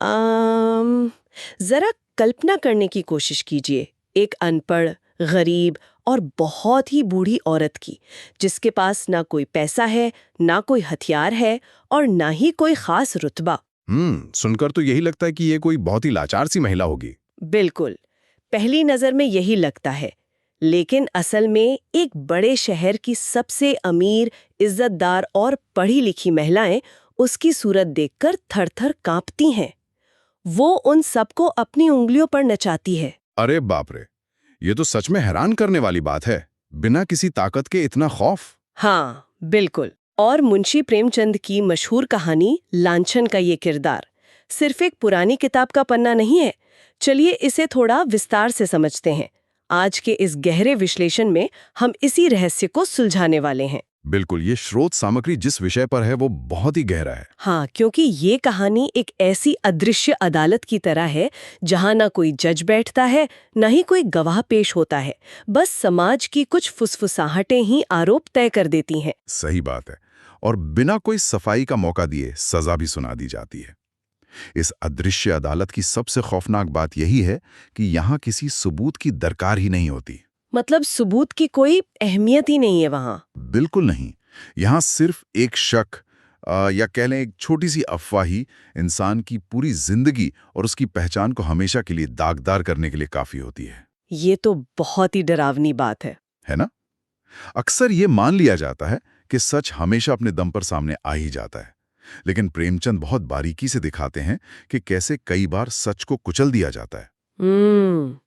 जरा कल्पना करने की कोशिश कीजिए, एक अनपढ़, गरीब और बहुत ही बूढ़ी औरत की, जिसके पास ना कोई पैसा है, ना कोई हथियार है और ना ही कोई खास रुतबा। सुनकर तो यही लगता है कि ये कोई बहुत ही लाचार सी महिला होगी। बिल्कुल, पहली नजर में यही लगता है, लेकिन असल में एक बड़े शहर की सबसे अमीर, इज्जतदार और पढ़ी लिखी महिलाएं उसकी सूरत देखकर थर-थर कांपती हैं। वो उन सबको अपनी उंगलियों पर नचाती है। अरे बाप रे, ये तो सच में हैरान करने वाली बात है। बिना किसी ताकत के इतना खौफ। हाँ, बिल्कुल। और मुंशी प्रेमचंद की मशहूर कहानी लांछन का ये किरदार सिर्फ एक पुरानी किताब का पन्ना नहीं है। चलिए इसे थोड़ा विस्तार से समझते हैं। आज के इस गहरे विश्लेषण में हम इसी रहस्य को सुलझाने वाले हैं। बिल्कुल, ये स्रोत सामग्री जिस विषय पर है वो बहुत ही गहरा है। हाँ, क्योंकि ये कहानी एक ऐसी अदृश्य अदालत की तरह है जहाँ ना कोई जज बैठता है, ना ही कोई गवाह पेश होता है। बस समाज की कुछ फुसफुसाहटें ही आरोप तय कर देती हैं। सही बात है। और बिना कोई सफाई का मौका दिए सजा भी सुना दी जाती है। इस अदृश्य अदालत की सबसे खौफनाक बात यही है कि यहाँ किसी सबूत की दरकार ही नहीं होती। मतलब सबूत की कोई अहमियत ही नहीं है वहाँ। बिल्कुल नहीं। यहाँ सिर्फ एक शक या कह लें एक छोटी सी अफवाह ही इंसान की पूरी जिंदगी और उसकी पहचान को हमेशा के लिए दागदार करने के लिए काफी होती है। ये तो बहुत ही डरावनी बात है ना? अक्सर ये मान लिया जाता है कि सच हमेशा अपने दम पर सामने आ ही जाता है, लेकिन प्रेमचंद बहुत बारीकी से दिखाते हैं कि कैसे कई बार सच को कुचल दिया जाता है।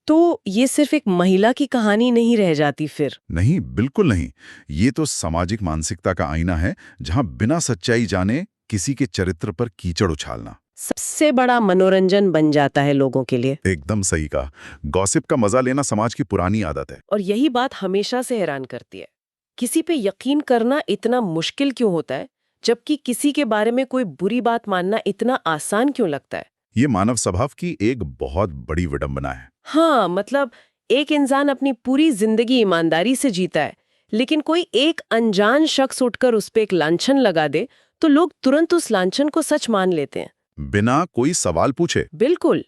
तो ये सिर्फ एक महिला की कहानी नहीं रह जाती फिर? नहीं, बिल्कुल नहीं। ये तो सामाजिक मानसिकता का आईना है, जहां बिना सच्चाई जाने किसी के चरित्र पर कीचड़ उछालना सबसे बड़ा मनोरंजन बन जाता है लोगों के लिए। एकदम सही कहा। गॉसिप का मजा लेना समाज की पुरानी आदत है। और यही बात हमेशा से हैरान करती है। किसी पे यकीन करना इतना मुश्किल क्यों होता है, जबकि किसी के बारे में कोई बुरी बात मानना इतना आसान क्यों लगता है? ये मानव स्वभाव की एक बहुत बड़ी विडंबना है। हाँ, मतलब एक इंसान अपनी पूरी जिंदगी ईमानदारी से जीता है, लेकिन कोई एक अनजान शख्स उठकर उस पे एक लांछन लगा दे तो लोग तुरंत उस लांछन को सच मान लेते हैं, बिना कोई सवाल पूछे। बिल्कुल।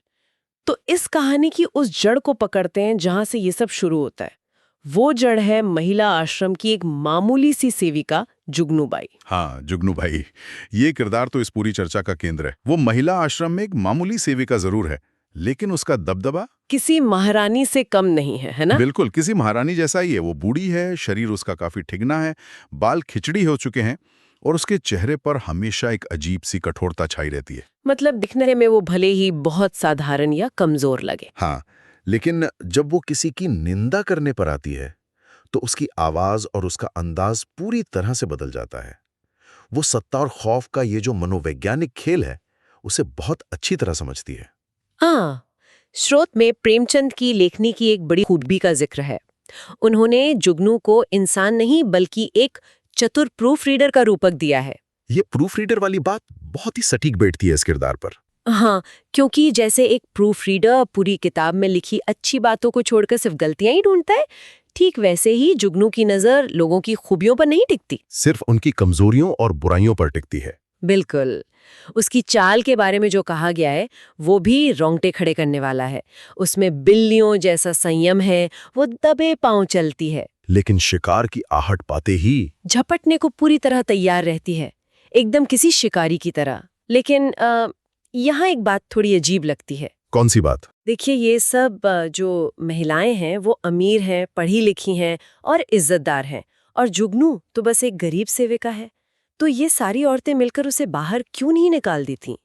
तो इस कहानी की उस जड़ को पकड़ते हैं जहां से ये सब शुरू होता है। वो जड़ है महिला आश्रम की एक मामूली सी सेविका जुगनूबाई। हाँ, जुगनूबाई। ये किरदार तो इस पूरी चर्चा का केंद्र है। वो महिला आश्रम में एक मामूली सेविका जरूर है, लेकिन उसका दबदबा किसी महारानी से कम नहीं है ना? बिल्कुल किसी महारानी जैसा ही है। वो बूढ़ी है, शरीर उसका काफी ठिगना है, बाल खिचड़ी हो चुके हैं और उसके चेहरे पर हमेशा एक अजीब सी कठोरता छाई रहती है। मतलब दिखने में वो भले ही बहुत साधारण या कमजोर लगे। हाँ, लेकिन जब वो किसी की निंदा करने पर आती है तो उसकी आवाज और उसका अंदाज पूरी तरह से बदल जाता है। वो सत्ता और खौफ का ये जो मनोवैज्ञानिक खेल है उसे बहुत अच्छी तरह समझती है। हाँ, स्रोत में प्रेमचंद की लेखनी की एक बड़ी खूबी का जिक्र है। उन्होंने जुगनू को इंसान नहीं बल्कि एक चतुर प्रूफ रीडर का रूपक दिया है। ये प्रूफ रीडर वाली बात बहुत ही सटीक बैठती है इस किरदार पर। हाँ, क्योंकि जैसे एक प्रूफ रीडर पूरी किताब में लिखी अच्छी बातों को छोड़कर सिर्फ गलतियां ही ढूंढता है, ठीक वैसे ही जुगनू की नजर लोगों की खूबियों पर नहीं टिकती, सिर्फ उनकी कमजोरियों और बुराइयों पर टिकती है। बिल्कुल। उसकी चाल के बारे में जो कहा गया है वो भी रोंगटे खड़े करने वाला है। उसमें बिल्लियों जैसा संयम है, वो दबे पांव चलती है, लेकिन शिकार की आहट पाते ही झपटने को पूरी तरह तैयार रहती है, एकदम किसी शिकारी की तरह। लेकिन यहाँ एक बात थोड़ी अजीब लगती है। कौन सी बात? देखिए, ये सब जो महिलाएं हैं वो अमीर हैं, पढ़ी लिखी हैं और इज्जतदार हैं, और जुगनू तो बस एक गरीब सेविका है। तो ये सारी औरतें मिलकर उसे बाहर क्यों नहीं निकाल दी थीं?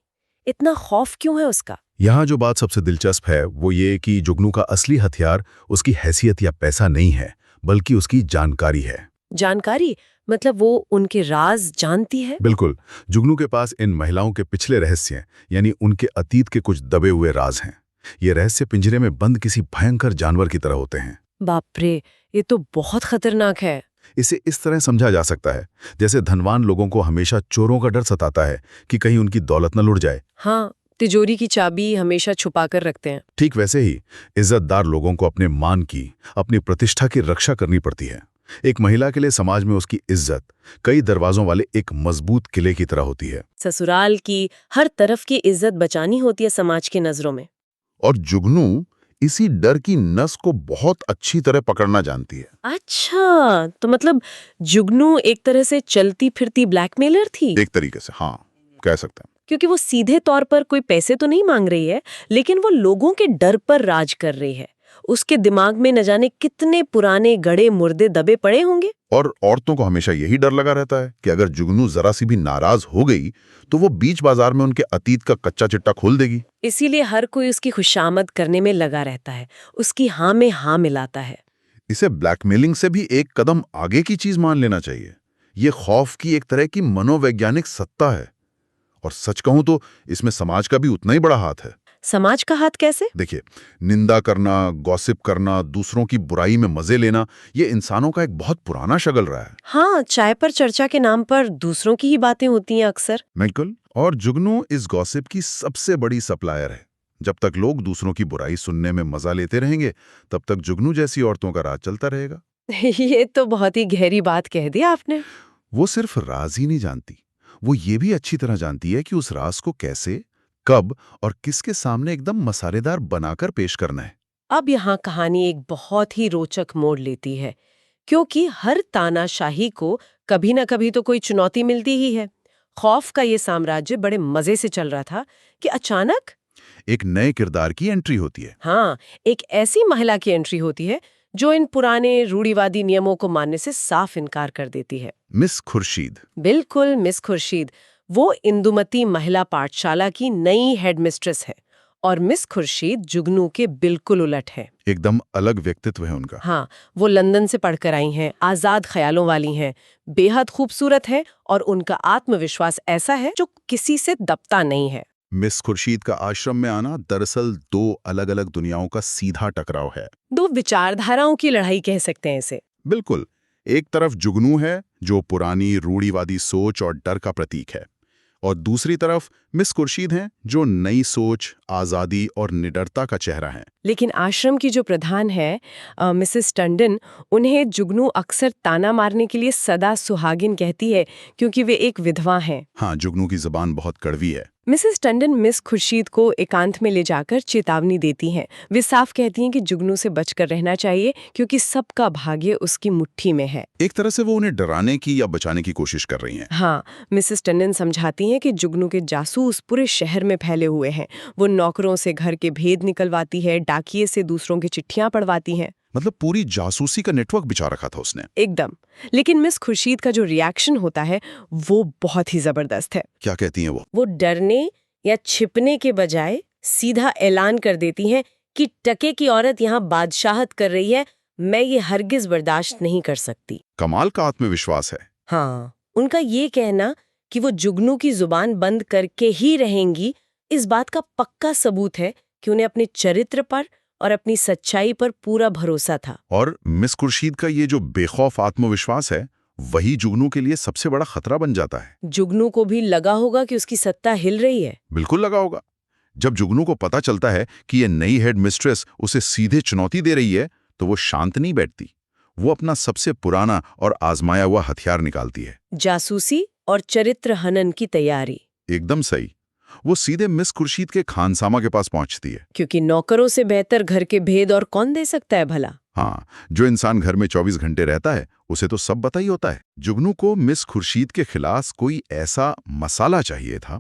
इतना खौफ क्यों है उसका? यहाँ जो बात सबसे दिलचस्प है वो ये कि जुगनू का असली हथियार उसकी हैसियत या पैसा नहीं है, बल्कि उसकी जानकारी है। जानकारी? मतलब वो उनके राज जानती है? बिल्कुल। जुगनू के पास इन महिलाओं के पिछले रहस्य यानी उनके अतीत के कुछ दबे हुए राज हैं। ये रहस्य पिंजरे में बंद किसी भयंकर जानवर की तरह होते हैं। बाप रे, ये तो बहुत खतरनाक है। इसे इस तरह समझा जा सकता है जैसे धनवान लोगों को हमेशा चोरों का डर सताता है कि कहीं उनकी दौलत न लुट जाए। हाँ, तिजोरी की चाबी हमेशा छुपा कर रखते हैं। ठीक वैसे ही इज्जतदार लोगों को अपने मान की, अपनी प्रतिष्ठा की रक्षा करनी पड़ती है। एक महिला के लिए समाज में उसकी इज्जत कई दरवाजों वाले एक मजबूत किले की तरह होती है। ससुराल की हर तरफ की इज्जत बचानी होती है समाज की नजरों में। और जुगनू इसी डर की नस को बहुत अच्छी तरह पकड़ना जानती है। अच्छा, तो मतलब जुगनू एक तरह से चलती फिरती ब्लैकमेलर थी। एक तरीके से हाँ, कह सकते हैं। क्योंकि वो सीधे तौर पर कोई पैसे तो नहीं मांग रही है, लेकिन वो लोगों के डर पर राज कर रही है। उसके दिमाग में न जाने कितने पुराने गड़े मुर्दे दबे पड़े होंगे। और औरतों को हमेशा यही डर लगा रहता है कि अगर जुगनू जरा सी भी नाराज हो गई तो वो बीच बाजार में उनके अतीत का कच्चा चिट्टा खोल देगी। इसीलिए हर कोई उसकी खुशामद करने में लगा रहता है, उसकी हाँ में हाँ मिलाता है। इसे ब्लैकमेलिंग से भी एक कदम आगे की चीज मान लेना चाहिए। ये खौफ की एक तरह की मनोवैज्ञानिक सत्ता है। और सच कहूं तो इसमें समाज का भी उतना ही बड़ा हाथ है। समाज का हाथ कैसे? देखिए, निंदा करना, गॉसिप करना, दूसरों की बुराई में मजे लेना, ये इंसानों का एक बहुत पुराना शगल रहा है। हाँ, चाय पर चर्चा के नाम पर दूसरों की ही बातें होती हैं अक्सर। बिल्कुल। और जुगनू इस गॉसिप की सबसे बड़ी सप्लायर है। जब तक लोग दूसरों की बुराई सुनने में मजा लेते रहेंगे, तब तक जुगनू जैसी औरतों का राज चलता रहेगा। ये तो बहुत ही गहरी बात कह दी आपने। वो सिर्फ राज ही नहीं जानती, वो ये भी अच्छी तरह जानती है कि उस राज को कैसे, कब और किसके सामने एकदम मसालेदार बनाकर पेश करना है। अब यहाँ कहानी एक बहुत ही रोचक मोड़ लेती है, क्योंकि हर तानाशाही को कभी न कभी तो कोई चुनौती मिलती ही है। खौफ का ये साम्राज्य बड़े मजे से चल रहा था कि अचानक एक नए किरदार की एंट्री होती है। हाँ, एक ऐसी महिला की एंट्री होती है जो इन पुराने रूढ़िवादी नियमों को मानने से साफ इनकार कर देती है। मिस खुर्शीद। बिल्कुल, मिस खुर्शीद। वो इंदुमती महिला पाठशाला की नई हेडमिस्ट्रेस है और मिस खुर्शीद जुगनू के बिल्कुल उलट है। एकदम अलग व्यक्तित्व है उनका। हाँ, वो लंदन से पढ़कर आई हैं, आजाद ख्यालों वाली हैं, बेहद खूबसूरत है और उनका आत्मविश्वास ऐसा है जो किसी से दबता नहीं है। मिस खुर्शीद का आश्रम में आना दरअसल दो अलग अलग दुनियाओं का सीधा टकराव है। दो विचारधाराओं की लड़ाई कह सकते हैं इसे। बिल्कुल। एक तरफ जुगनू है जो पुरानी रूढ़िवादी सोच और डर का प्रतीक है, और दूसरी तरफ मिस खुर्शीद हैं जो नई सोच, आज़ादी और निडरता का चेहरा है। लेकिन आश्रम की जो प्रधान है मिसेस टंडन, उन्हें जुगनू अक्सर ताना मारने के लिए सदा सुहागिन कहती है, क्योंकि वे एक विधवा हैं। हाँ, जुगनू की जबान बहुत कड़वी है। मिसेस टंडन मिस खुर्शीद को एकांत में ले जाकर चेतावनी देती हैं। वे साफ कहती हैं कि जुगनू से बचकर रहना चाहिए, क्योंकि सबका भाग्य उसकी मुट्ठी में है। एक तरह से वो उन्हें डराने की या बचाने की कोशिश कर रही हैं। हाँ, मिसेस टंडन समझाती हैं कि जुगनू के जासूस पूरे शहर में फैले हुए हैं। वो नौकरों से घर के भेद निकलवाती है, डाकिये से दूसरों की चिट्ठियां पढ़वाती हैं। मतलब पूरी जासूसी का नेटवर्क बिछा रखा था उसने। एकदम। लेकिन मिस खुर्शीद का जो रिएक्शन होता है वो बहुत ही जबरदस्त है। क्या कहती हैं वो? वो डरने या छिपने के बजाय सीधा ऐलान कर देती हैं कि टके की औरत यहाँ बादशाहत कर रही है, मैं ये हरगिज बर्दाश्त नहीं कर सकती। कमाल का आत्मविश्वास है। हाँ, उनका ये कहना कि वो जुगनू की जुबान बंद करके ही रहेंगी, इस बात का पक्का सबूत है कि उन्हें अपने चरित्र पर और अपनी सच्चाई पर पूरा भरोसा था। और मिस खुर्शीद का ये जो बेखौफ आत्मविश्वास है, वही जुगनू के लिए सबसे बड़ा खतरा बन जाता है। जुगनू को भी लगा होगा कि उसकी सत्ता हिल रही है। बिल्कुल लगा होगा। जब जुगनू को पता चलता है कि ये नई हेड मिस्ट्रेस उसे सीधे चुनौती दे रही है, तो वो शांत नहीं बैठती। वो अपना सबसे पुराना और आजमाया हुआ हथियार निकालती है। जासूसी और चरित्र हनन की तैयारी। एकदम सही। वो सीधे मिस खुर्शीद के खानसामा के पास पहुंचती है। क्योंकि नौकरों से बेहतर घर के भेद और कौन दे सकता है भला। हाँ, जो इंसान घर में 24 घंटे रहता है उसे तो सब पता ही होता है। जुगनू को मिस खुर्शीद के खिलाफ कोई ऐसा मसाला चाहिए था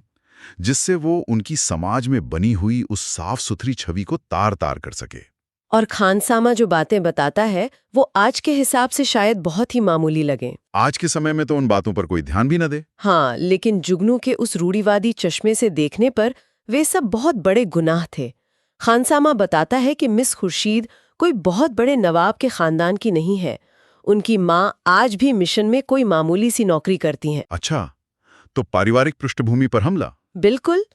जिससे वो उनकी समाज में बनी हुई उस साफ सुथरी छवि को तार तार कर सके। और खानसामा जो बातें बताता है वो आज के हिसाब से शायद बहुत ही मामूली लगे। आज के समय में तो उन बातों पर कोई ध्यान भी न दे। हाँ, लेकिन जुगनू के उस रूढ़िवादी चश्मे से देखने पर वे सब बहुत बड़े गुनाह थे। खानसामा बताता है कि मिस खुर्शीद कोई बहुत बड़े नवाब के खानदान की नहीं है। उनकी माँ आज भी मिशन में कोई मामूली सी नौकरी करती हैं। अच्छा, तो पारिवारिक पृष्ठभूमि पर हमला। बिल्कुल।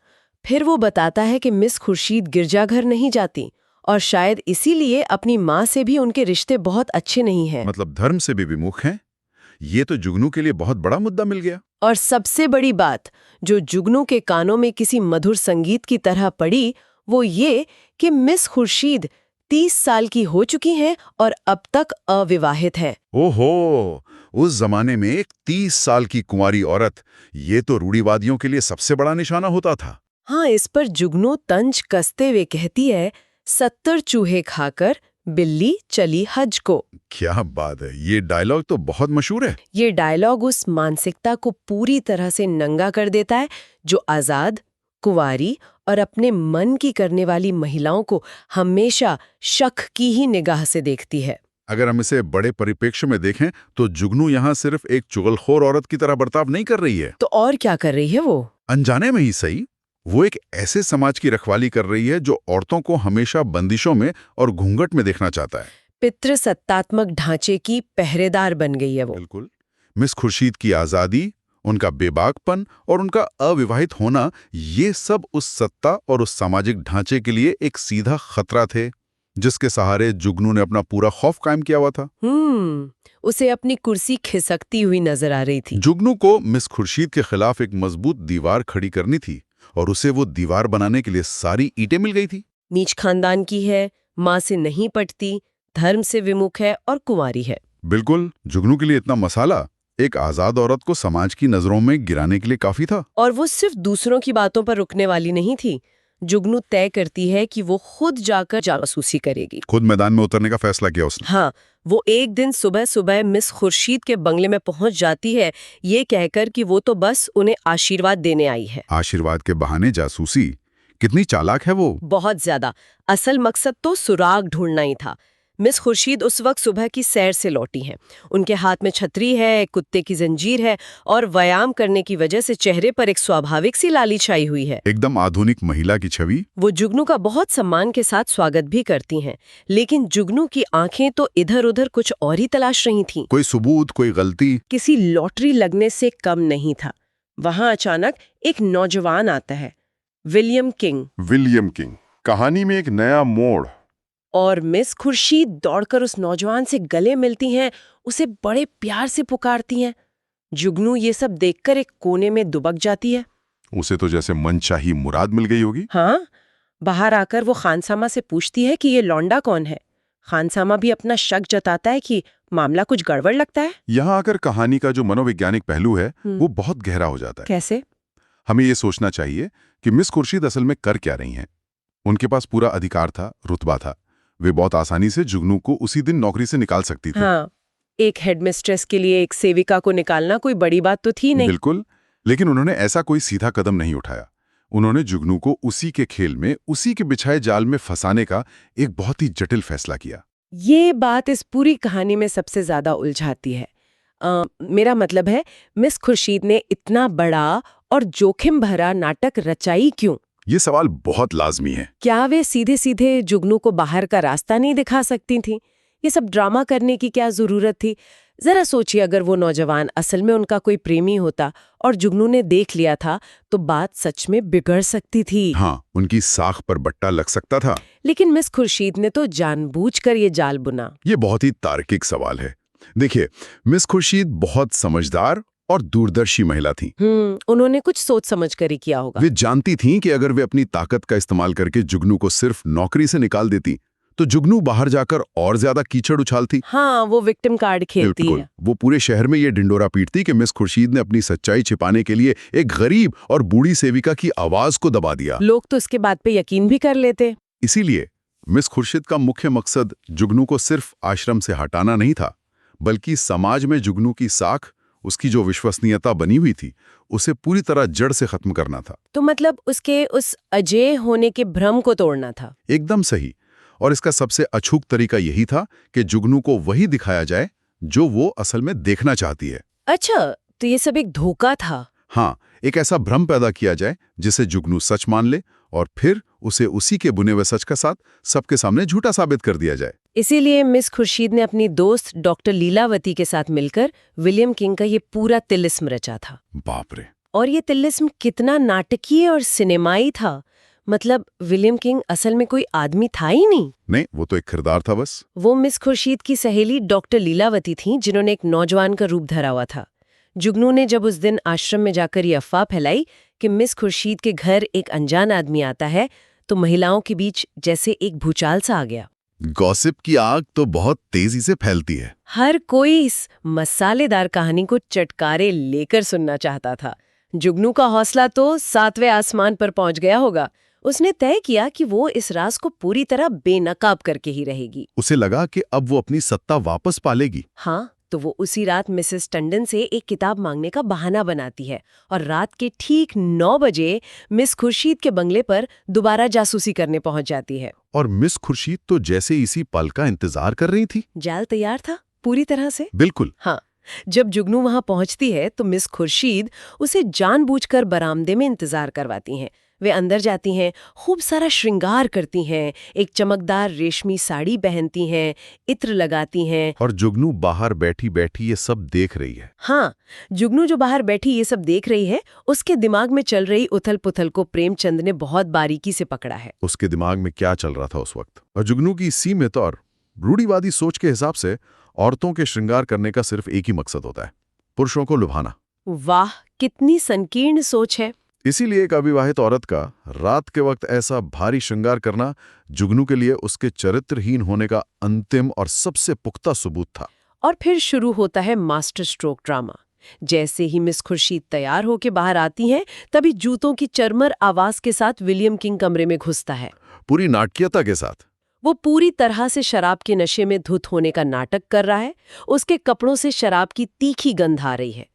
फिर वो बताता है कि मिस खुर्शीद गिरजाघर नहीं जाती और शायद इसीलिए अपनी माँ से भी उनके रिश्ते बहुत अच्छे नहीं हैं। मतलब धर्म से भी विमुख हैं। ये तो जुगनू के लिए बहुत बड़ा मुद्दा मिल गया। और सबसे बड़ी बात जो जुगनू के कानों में किसी मधुर संगीत की तरह पड़ी, वो ये कि मिस खुर्शीद 30 साल की हो चुकी हैं और अब तक अविवाहित हैं। ओहो, उस जमाने में एक 30 साल की कुंवारी औरत, ये तो रूढ़िवादियों के लिए सबसे बड़ा निशाना होता था। हाँ, इस पर जुगनू तंज कसते हुए कहती है, 70 चूहे खाकर बिल्ली चली हज को। क्या बात है, ये डायलॉग तो बहुत मशहूर है। ये डायलॉग उस मानसिकता को पूरी तरह से नंगा कर देता है जो आजाद, कुंवारी और अपने मन की करने वाली महिलाओं को हमेशा शक की ही निगाह से देखती है। अगर हम इसे बड़े परिप्रेक्ष्य में देखें तो जुगनू यहाँ सिर्फ एक चुगलखोर औरत की तरह बर्ताव नहीं कर रही है। तो और क्या कर रही है वो? अनजाने में ही सही, वो एक ऐसे समाज की रखवाली कर रही है जो औरतों को हमेशा बंदिशों में और घूंघट में देखना चाहता है। पितृसत्तात्मक ढांचे की पहरेदार बन गई है वो। बिल्कुल। मिस खुर्शीद की आजादी, उनका बेबाकपन और उनका अविवाहित होना, ये सब उस सत्ता और उस सामाजिक ढांचे के लिए एक सीधा खतरा थे, जिसके सहारे जुगनू ने अपना पूरा खौफ कायम किया हुआ था। उसे अपनी कुर्सी खिसकती हुई नजर आ रही थी। जुगनू को मिस खुर्शीद के खिलाफ एक मजबूत दीवार खड़ी करनी थी और उसे वो दीवार बनाने के लिए सारी ईंटें मिल गई थी। नीच खानदान की है, माँ से नहीं पटती, धर्म से विमुख है और कुंवारी है। बिल्कुल, जुगनू के लिए इतना मसाला एक आजाद औरत को समाज की नजरों में गिराने के लिए काफी था। और वो सिर्फ दूसरों की बातों पर रुकने वाली नहीं थी। जुगनू तय करती है कि वो खुद जाकर जासूसी करेगी। खुद मैदान में उतरने का फैसला किया उसने। हाँ, वो एक दिन सुबह सुबह मिस खुर्शीद के बंगले में पहुंच जाती है, ये कहकर कि वो तो बस उन्हें आशीर्वाद देने आई है। आशीर्वाद के बहाने जासूसी, कितनी चालाक है वो। बहुत ज्यादा। असल मकसद तो सुराग ढूंढना ही था। मिस खुर्शीद उस वक्त सुबह की सैर से लौटी हैं। उनके हाथ में छतरी है, कुत्ते की जंजीर है और व्यायाम करने की वजह से चेहरे पर एक स्वाभाविक सी लाली छाई हुई है। एकदम आधुनिक महिला की छवि। वो जुगनू का बहुत सम्मान के साथ स्वागत भी करती हैं, लेकिन जुगनू की आंखें तो इधर-उधर कुछ और ही तलाश रही थीं। कोई सबूत, कोई गलती। किसी लॉटरी लगने से कम नहीं था। वहां अचानक एक नौजवान आता है, विलियम किंग। विलियम किंग, कहानी में एक नया मोड़। और मिस खुर्शीद दौड़कर उस नौजवान से गले मिलती हैं, उसे बड़े प्यार से पुकारती हैं। जुगनू ये सब देखकर एक कोने में दुबक जाती है। उसे तो जैसे मनचाही मुराद मिल गई होगी। हाँ, बाहर आकर वो खानसामा से पूछती है कि ये लौंडा कौन है। खानसामा भी अपना शक जताता है कि मामला कुछ गड़बड़ लगता है। यहाँ आकर कहानी का जो मनोवैज्ञानिक पहलू है वो बहुत गहरा हो जाता है। कैसे? हमें ये सोचना चाहिए कि मिस खुर्शीद असल में कर क्या रही हैं। उनके पास पूरा अधिकार था, रुतबा था। वे बहुत आसानी से जुगनू को उसी दिन नौकरी से निकाल सकती थी। हाँ, एक हेडमिस्ट्रेस के लिए एक सेविका को निकालना कोई बड़ी बात तो थी नहीं। बिल्कुल, लेकिन उन्होंने ऐसा कोई सीधा कदम नहीं उठाया। उन्होंने जुगनू को उसी के खेल में, उसी के बिछाए जाल में फंसाने का एक बहुत ही जटिल फैसला किया। ये बात इस पूरी कहानी में सबसे ज्यादा उलझाती है। मेरा मतलब है, मिस खुर्शीद ने इतना बड़ा और जोखिम भरा नाटक रचाई क्यों? ये सवाल बहुत लाजमी है। क्या वे सीधे सीधे जुगनू को बाहर का रास्ता नहीं दिखा सकती थीं? ये सब ड्रामा करने की क्या जरूरत थी? जरा सोचिए, अगर वो नौजवान असल में उनका कोई प्रेमी होता और जुगनू ने देख लिया था तो बात सच में बिगड़ सकती थी। हाँ, उनकी साख पर बट्टा लग सकता था। लेकिन मिस खुर्शीद ने तो जानबूझकर ये जाल बुना। ये बहुत ही तार्किक सवाल है। देखिए, मिस खुर्शीद बहुत समझदार और दूरदर्शी महिला थी। उन्होंने कुछ सोच समझ कर ही किया होगा। वे जानती थीं कि अगर वे अपनी ताकत का इस्तेमाल करके जुगनू को सिर्फ नौकरी से निकाल देती तो जुगनू बाहर जाकर और ज्यादा कीचड़ उछालती। हाँ, वो विक्टिम कार्ड खेलती बिल्कुल, है। वो पूरे शहर में ये ढिंडोरा पीटती कि मिस खुर्शीद ने अपनी सच्चाई छिपाने के लिए एक गरीब और बूढ़ी सेविका की आवाज को दबा दिया। लोग तो इसके बात पे यकीन भी कर लेते। इसीलिए मिस खुर्शीद का मुख्य मकसद जुगनू को सिर्फ आश्रम से हटाना नहीं था, बल्कि समाज में जुगनू की साख, उसकी जो विश्वसनीयता बनी हुई थी, उसे पूरी तरह जड़ से खत्म करना था। तो मतलब उसके उस अजेय होने के भ्रम को तोड़ना था। एकदम सही। और इसका सबसे अछूत तरीका यही था कि जुगनू को वही दिखाया जाए जो वो असल में देखना चाहती है। अच्छा, तो ये सब एक धोखा था। हाँ, एक ऐसा भ्रम पैदा किया जाए जिसे जुगनू सच मान ले और फिर उसे उसी के बुने हुए सच का साथ सबके सामने झूठा साबित कर दिया जाए। इसीलिए मिस खुर्शीद ने अपनी दोस्त डॉक्टर लीलावती के साथ मिलकर विलियम किंग का ये पूरा तिलिस्म रचा था। बाप रे! और ये तिलिस्म कितना नाटकीय और सिनेमाई था। मतलब विलियम किंग असल में कोई आदमी था ही नहीं। नहीं, वो तो एक किरदार था बस। वो मिस खुर्शीद की सहेली डॉक्टर लीलावती थी, जिन्होंने एक नौजवान का रूप धरा हुआ था। जुगनू ने जब उस दिन आश्रम में जाकर ये अफवाह फैलाई कि मिस खुर्शीद के घर एक अनजान आदमी आता है, तो महिलाओं के बीच जैसे एक भूचाल सा आ गया। गॉसिप की आग तो बहुत तेजी से फैलती है। हर कोई इस मसालेदार कहानी को चटकारे लेकर सुनना चाहता था। जुगनू का हौसला तो 7वें आसमान पर पहुंच गया होगा। उसने तय किया कि वो इस राज को पूरी तरह बेनकाब करके ही रहेगी। उसे लगा कि अब वो अपनी सत्ता वापस पालेगी। हाँ, तो वो उसी रात मिसेस टंडन से एक किताब मांगने का बहाना बनाती है और रात के ठीक 9 बजे मिस खुर्शीद के बंगले पर दोबारा जासूसी करने पहुंच जाती है। और मिस खुर्शीद तो जैसे इसी पल का इंतजार कर रही थी। जाल तैयार था पूरी तरह से। बिल्कुल। हाँ, जब जुगनू वहां पहुंचती है तो मिस खुर्शीद उसे जानबूझकर बरामदे में इंतजार करवाती हैं। वे अंदर जाती हैं, खूब सारा श्रृंगार करती हैं, एक चमकदार रेशमी साड़ी पहनती हैं, इत्र लगाती हैं। और जुगनू बाहर बैठी बैठी ये सब देख रही है। हाँ, जुगनू जो बाहर बैठी ये सब देख रही है, उसके दिमाग में चल रही उथल पुथल को प्रेमचंद ने बहुत बारीकी से पकड़ा है। उसके दिमाग में क्या चल रहा था उस वक्त। और जुगनू की सीमित और रूढ़िवादी सोच के हिसाब से औरतों के श्रृंगार करने का सिर्फ एक ही मकसद होता है, पुरुषों को लुभाना। वाह, कितनी संकीर्ण सोच है। इसीलिए एक अविवाहित औरत का रात के वक्त ऐसा भारी श्रृंगार करना जुगनू के लिए उसके चरित्रहीन होने का अंतिम और सबसे पुख्ता सबूत था। और फिर शुरू होता है मास्टर स्ट्रोक ड्रामा। जैसे ही मिस खुर्शीद तैयार होकर बाहर आती हैं, तभी जूतों की चरमर आवाज के साथ विलियम किंग कमरे में घुसता है। पूरी नाटकीयता के साथ। वो पूरी तरह से शराब के नशे में धुत होने का नाटक कर रहा है। उसके कपड़ों से शराब की तीखी गंध आ रही है।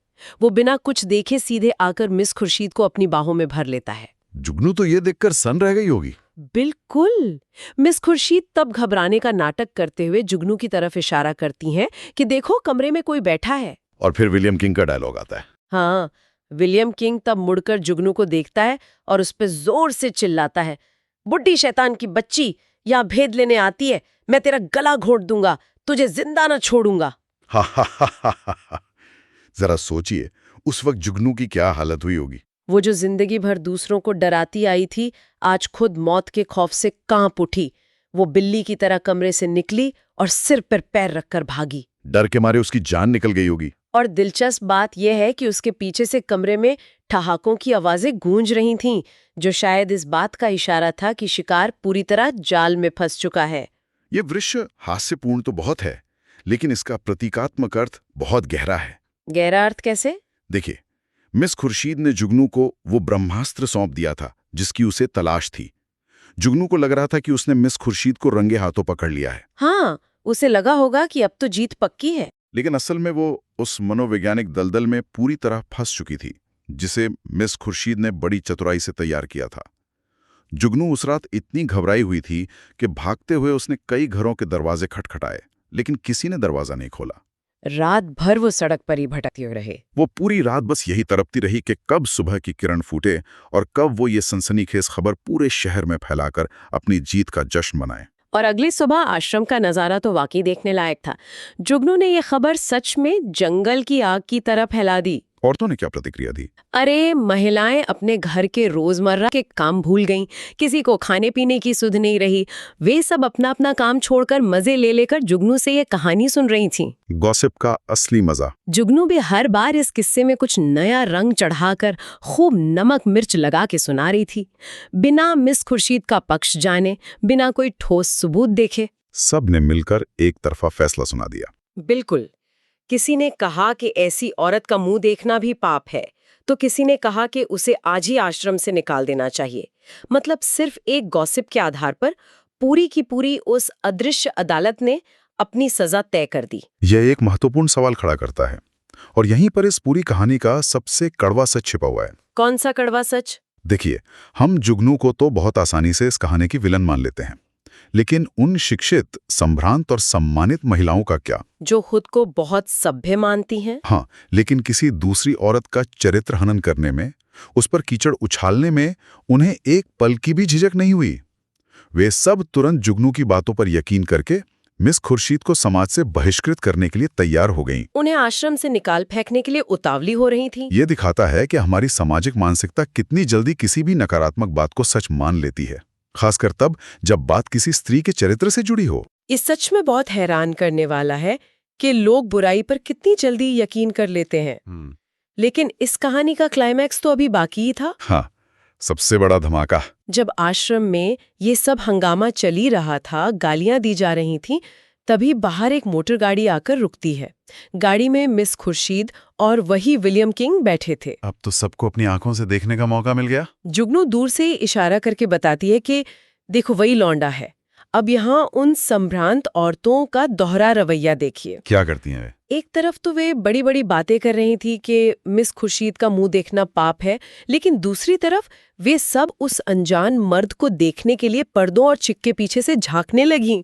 वो बिना कुछ देखे सीधे आकर मिस खुर्शीद को अपनी बाहों में भर लेता है। जुगनू तो ये देखकर सन रह गई होगी। बिल्कुल। मिस खुर्शीद तब घबराने का नाटक करते हुए जुगनू की तरफ इशारा करती हैं कि देखो, कमरे में कोई बैठा है। और फिर विलियम किंग का डायलॉग आता है। हाँ, विलियम किंग तब मुड़कर जुगनू को देखता है और उस पर जोर से चिल्लाता है, बुड्ढी शैतान की बच्ची, यहाँ भेद लेने आती है, मैं तेरा गला घोंट दूंगा, तुझे जिंदा न छोड़ूंगा। हा हा हा हा हा। जरा सोचिए उस वक्त जुगनू की क्या हालत हुई होगी। वो जो जिंदगी भर दूसरों को डराती आई थी, आज खुद मौत के खौफ से कांप उठी। वो बिल्ली की तरह कमरे से निकली और सिर पर पैर रखकर भागी। डर के मारे उसकी जान निकल गई होगी। और दिलचस्प बात यह है कि उसके पीछे से कमरे में ठहाकों की आवाजें गूंज रही थीं, जो शायद इस बात का इशारा था कि शिकार पूरी तरह जाल में फंस चुका है। ये दृश्य हास्यपूर्ण तो बहुत है, लेकिन इसका प्रतीकात्मक अर्थ बहुत गहरा है। गहरा अर्थ कैसे? देखिए, मिस खुर्शीद ने जुगनू को वो ब्रह्मास्त्र सौंप दिया था जिसकी उसे तलाश थी। जुगनू को लग रहा था कि उसने मिस खुर्शीद को रंगे हाथों पकड़ लिया है। हाँ, उसे लगा होगा कि अब तो जीत पक्की है। लेकिन असल में वो उस मनोवैज्ञानिक दलदल में पूरी तरह फंस चुकी थी, जिसे मिस खुर्शीद ने बड़ी चतुराई से तैयार किया था। जुगनू उस रात इतनी घबराई हुई थी कि भागते हुए उसने कई घरों के दरवाजे खटखटाए, लेकिन किसी ने दरवाजा नहीं खोला। रात भर वो सड़क पर ही भटकते हुए रहे। वो पूरी रात बस यही तड़पती रही कि कब सुबह की किरण फूटे और कब वो ये सनसनीखेज खबर पूरे शहर में फैलाकर अपनी जीत का जश्न मनाए। और अगली सुबह आश्रम का नजारा तो वाकई देखने लायक था। जुगनू ने यह खबर सच में जंगल की आग की तरह फैला दी। औरतों ने क्या प्रतिक्रिया दी? अरे, महिलाएं अपने घर के रोजमर्रा के काम भूल गईं। किसी को खाने पीने की सुध नहीं रही। वे सब अपना अपना काम छोड़कर मजे ले लेकर जुगनू से ये कहानी सुन रही थीं। गॉसिप का असली मजा। जुगनू भी हर बार इस किस्से में कुछ नया रंग चढ़ाकर खूब नमक मिर्च लगा के सुना रही थी, बिना मिस खुर्शीद का पक्ष जाने, बिना कोई ठोस सबूत देखे। सब ने मिलकर एक तरफा फैसला सुना दिया। बिल्कुल। किसी ने कहा कि ऐसी औरत का मुंह देखना भी पाप है, तो किसी ने कहा कि उसे आज ही आश्रम से निकाल देना चाहिए। मतलब सिर्फ एक गॉसिप के आधार पर पूरी की पूरी उस अदृश्य अदालत ने अपनी सजा तय कर दी। यह एक महत्वपूर्ण सवाल खड़ा करता है, और यहीं पर इस पूरी कहानी का सबसे कड़वा सच छिपा हुआ है। कौन सा कड़वा सच? देखिए, हम जुगनू को तो बहुत आसानी से इस कहानी की विलन मान लेते हैं, लेकिन उन शिक्षित, संभ्रांत और सम्मानित महिलाओं का क्या, जो खुद को बहुत सभ्य मानती हैं? हाँ, लेकिन किसी दूसरी औरत का चरित्र हनन करने में, उस पर कीचड़ उछालने में उन्हें एक पल की भी झिझक नहीं हुई। वे सब तुरंत जुगनू की बातों पर यकीन करके मिस खुर्शीद को समाज से बहिष्कृत करने के लिए तैयार हो गईं। उन्हें आश्रम से निकाल फेंकने के लिए उतावली हो रही थी। ये दिखाता है कि हमारी सामाजिक मानसिकता कितनी जल्दी किसी भी नकारात्मक बात को सच मान लेती है, खासकर तब जब बात किसी स्त्री के चरित्र से जुड़ी हो। इस सच में बहुत हैरान करने वाला है कि लोग बुराई पर कितनी जल्दी यकीन कर लेते हैं। लेकिन इस कहानी का क्लाइमैक्स तो अभी बाकी ही था। हाँ, सबसे बड़ा धमाका। जब आश्रम में ये सब हंगामा चल ही रहा था, गालियां दी जा रही थीं, तभी बाहर एक मोटर गाड़ी आकर रुकती है। गाड़ी में मिस खुर्शीद और वही विलियम किंग बैठे थे। अब तो सबको अपनी आंखों से देखने का मौका मिल गया। जुगनू दूर से ही इशारा करके बताती है कि देखो वही लौंडा है। अब यहाँ उन संभ्रांत औरतों का दोहरा रवैया देखिए। क्या करती हैं वे? एक तरफ तो वे बड़ी बड़ी बातें कर रही थी कि मिस खुर्शीद का मुंह देखना पाप है, लेकिन दूसरी तरफ वे सब उस अनजान मर्द को देखने के लिए पर्दों और चिक के पीछे से झांकने लगीं।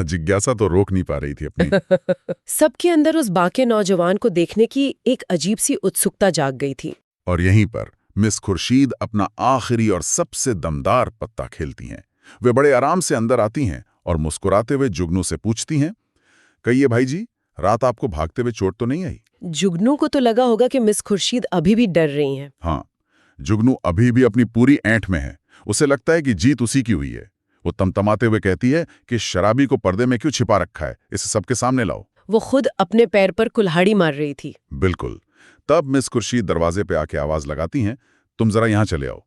जिज्ञासा तो रोक नहीं पा रही थी अपनी। सबके अंदर उस बाके नौजवान को देखने की एक अजीब सी उत्सुकता जाग गई थी। और यहीं पर मिस खुर्शीद अपना आखिरी और सबसे दमदार पत्ता खेलती हैं। वे बड़े आराम से अंदर आती हैं और मुस्कुराते हुए जुगनू से पूछती हैं, कहिए भाई जी, रात आपको भागते हुए चोट तो नहीं आई? जुगनू को तो लगा होगा कि मिस खुर्शीद अभी भी डर रही हैं। हाँ, जुगनू अभी भी अपनी पूरी ऐंठ में है। उसे लगता है कि जीत उसी की हुई है। वो तमतमाते हुए कहती है कि शराबी को पर्दे में क्यों छिपा रखा है, इसे सबके सामने लाओ। वो खुद अपने पैर पर कुल्हाड़ी मार रही थी। बिल्कुल। तब मिस खुर्शीद दरवाजे पे आके आवाज लगाती हैं, तुम जरा यहाँ चले आओ।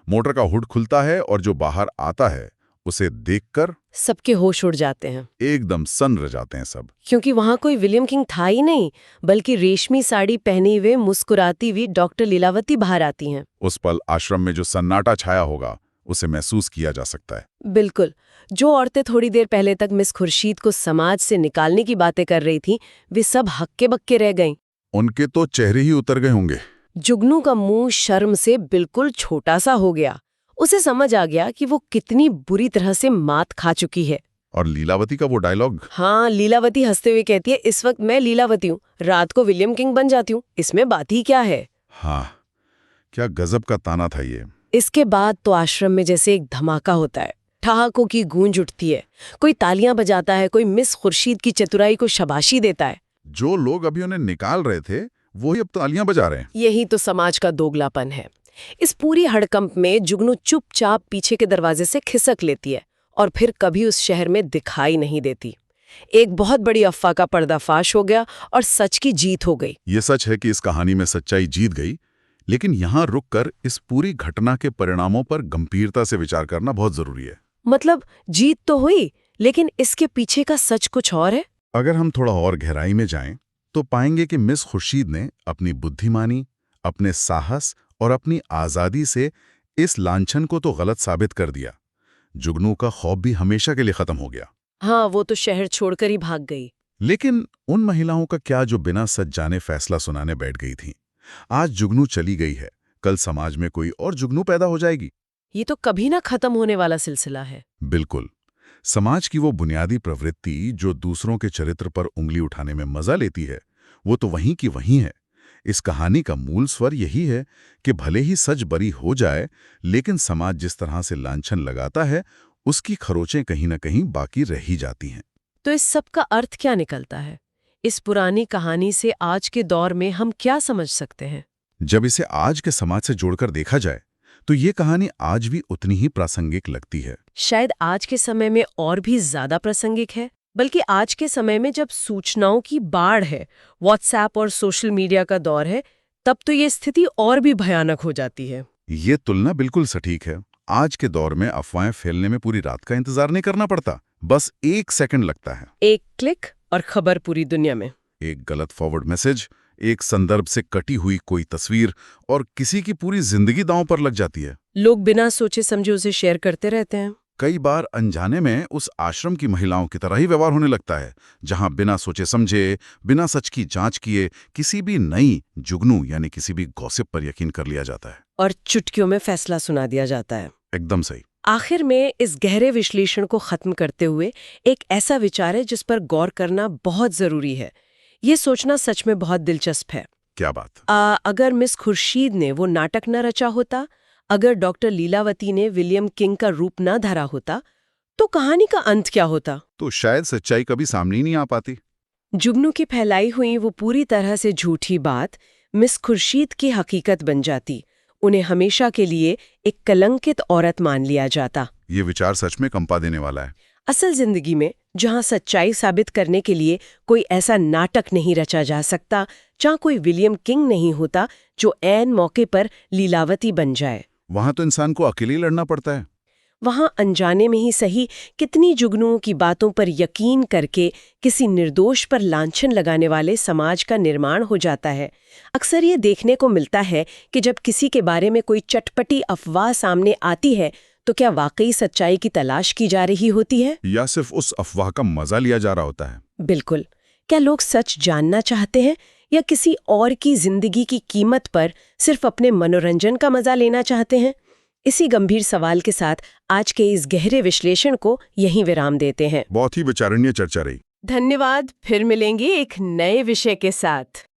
मोटर का हुड खुलता है और जो बाहर आता है उसे देखकर सबके होश उड़ जाते हैं। एकदम सन्न रह जाते हैं सब। क्योंकि वहां कोई विलियम किंग था ही नहीं, बल्कि रेशमी साड़ी पहने हुए मुस्कुराती हुई डॉक्टर लीलावती बाहर आती हैं। उस पल आश्रम में जो सन्नाटा छाया होगा उसे महसूस किया जा सकता है। बिल्कुल। जो औरतें थोड़ी देर पहले तक मिस खुर्शीद को समाज से निकालने की बातें कर रही थीं, वे सब हक्के बक्के रह गईं। उनके तो चेहरे ही उतर गए होंगे। जुगनू का मुंह शर्म से बिल्कुल छोटा सा हो गया। उसे समझ आ गया कि वो कितनी बुरी तरह से मात खा चुकी है। और लीलावती का वो डायलॉग। हाँ, लीलावती हंसते हुए कहती है, इस वक्त मैं लीलावती हूँ, रात को विलियम किंग बन जाती हूँ, इसमें बात ही क्या है। हाँ, क्या गजब का ताना था ये। इसके बाद तो आश्रम में जैसे एक धमाका होता है। ठहाकों की गूंज उठती है, कोई तालियां बजाता है, कोई मिस खुर्शीद की चतुराई को शाबाशी देता है। जो लोग अभी उन्हें निकाल रहे थे वही अब तालियां बजा रहे हैं। यही तो समाज का दोगलापन है। इस पूरी हड़कंप में जुगनू चुपचाप पीछे के दरवाजे से खिसक लेती है और फिर कभी उस शहर में दिखाई नहीं देती। एक बहुत बड़ी अफवाह का पर्दाफाश हो गया और सच की जीत हो गई। ये सच है कि इस कहानी में सच्चाई जीत गई, लेकिन यहाँ रुककर इस पूरी घटना के परिणामों पर गंभीरता से विचार करना बहुत जरूरी है। मतलब जीत तो हुई, लेकिन इसके पीछे का सच कुछ और है। अगर हम थोड़ा और गहराई में जाएं, तो पाएंगे कि मिस खुर्शीद ने अपनी बुद्धिमानी, अपने साहस और अपनी आजादी से इस लांछन को तो गलत साबित कर दिया। जुगनू का खौफ भी हमेशा के लिए खत्म हो गया। हाँ, वो तो शहर छोड़कर ही भाग गई। लेकिन उन महिलाओं का क्या जो बिना सच जाने फैसला सुनाने बैठ गई थीं? आज जुगनू चली गई है, कल समाज में कोई और जुगनू पैदा हो जाएगी। ये तो कभी ना खत्म होने वाला सिलसिला है। बिल्कुल। समाज की वो बुनियादी प्रवृत्ति जो दूसरों के चरित्र पर उंगली उठाने में मजा लेती है, वो तो वहीं की वहीं है। इस कहानी का मूल स्वर यही है कि भले ही सच बरी हो जाए, लेकिन समाज जिस तरह से लांछन लगाता है, उसकी खरोचें कहीं न कहीं बाकी रह ही जाती हैं। तो इस सब का अर्थ क्या निकलता है? इस पुरानी कहानी से आज के दौर में हम क्या समझ सकते हैं? जब इसे आज के समाज से जोड़कर देखा जाए, तो ये कहानी आज भी उतनी ही प्रासंगिक लगती है। शायद आज के समय में और भी ज्यादा प्रासंगिक है। बल्कि आज के समय में जब सूचनाओं की बाढ़ है, व्हाट्सएप और सोशल मीडिया का दौर है, तब तो ये स्थिति और भी भयानक हो जाती है। ये तुलना बिल्कुल सटीक है। आज के दौर में अफवाहें फैलने में पूरी रात का इंतजार नहीं करना पड़ता, बस 1 सेकंड लगता है। एक क्लिक और खबर पूरी दुनिया में। एक गलत फॉरवर्ड मैसेज, एक संदर्भ से कटी हुई कोई तस्वीर, और किसी की पूरी जिंदगी दांव पर लग जाती है। लोग बिना सोचे समझे उसे शेयर करते रहते हैं। कई बार अनजाने में उस आश्रम की महिलाओं की तरह ही व्यवहार होने लगता है, जहां बिना सोचे समझे, बिना सच की जांच किए किसी भी नई जुगनू यानी किसी भी गॉसिप पर यकीन कर लिया जाता है और चुटकियों में फैसला सुना दिया जाता है। एकदम सही। आखिर में इस गहरे विश्लेषण को खत्म करते हुए एक ऐसा विचार है जिस पर गौर करना बहुत जरूरी है। ये सोचना सच में बहुत दिलचस्प है। क्या बात? अगर मिस खुर्शीद ने वो नाटक न रचा होता, अगर डॉक्टर लीलावती ने विलियम किंग का रूप न धरा होता, तो कहानी का अंत क्या होता? तो शायद सच्चाई कभी सामने ही नहीं आ पाती। जुगनू की फैलाई हुई वो पूरी तरह से झूठी बात मिस खुर्शीद की हकीकत बन जाती। उन्हें हमेशा के लिए एक कलंकित औरत मान लिया जाता। ये विचार सच में कंपा देने वाला है। असल जिंदगी में जहां सच्चाई साबित करने के लिए कोई ऐसा नाटक नहीं रचा जा सकता, जहां कोई विलियम किंग नहीं होता जो ऐन मौके पर लीलावती बन जाए। वहां तो इंसान को अकेले ही लड़ना पड़ता है। वहां अनजाने में ही सही कितनी जुगनुओं की बातों पर यकीन करके किसी निर्दोष पर लांछन लगाने वाले समाज का निर्माण हो जाता है। अक्सर ये देखने को मिलता है कि जब किसी के बारे में कोई चटपटी अफवाह सामने आती है तो क्या वाकई सच्चाई की तलाश की जा रही होती है, या सिर्फ उस अफवाह का मजा लिया जा रहा होता है। बिल्कुल। क्या लोग सच जानना चाहते हैं या किसी और की जिंदगी की कीमत पर सिर्फ अपने मनोरंजन का मजा लेना चाहते हैं? इसी गंभीर सवाल के साथ आज के इस गहरे विश्लेषण को यहीं विराम देते हैं। बहुत ही विचारणीय चर्चा रही। धन्यवाद। फिर मिलेंगे एक नए विषय के साथ।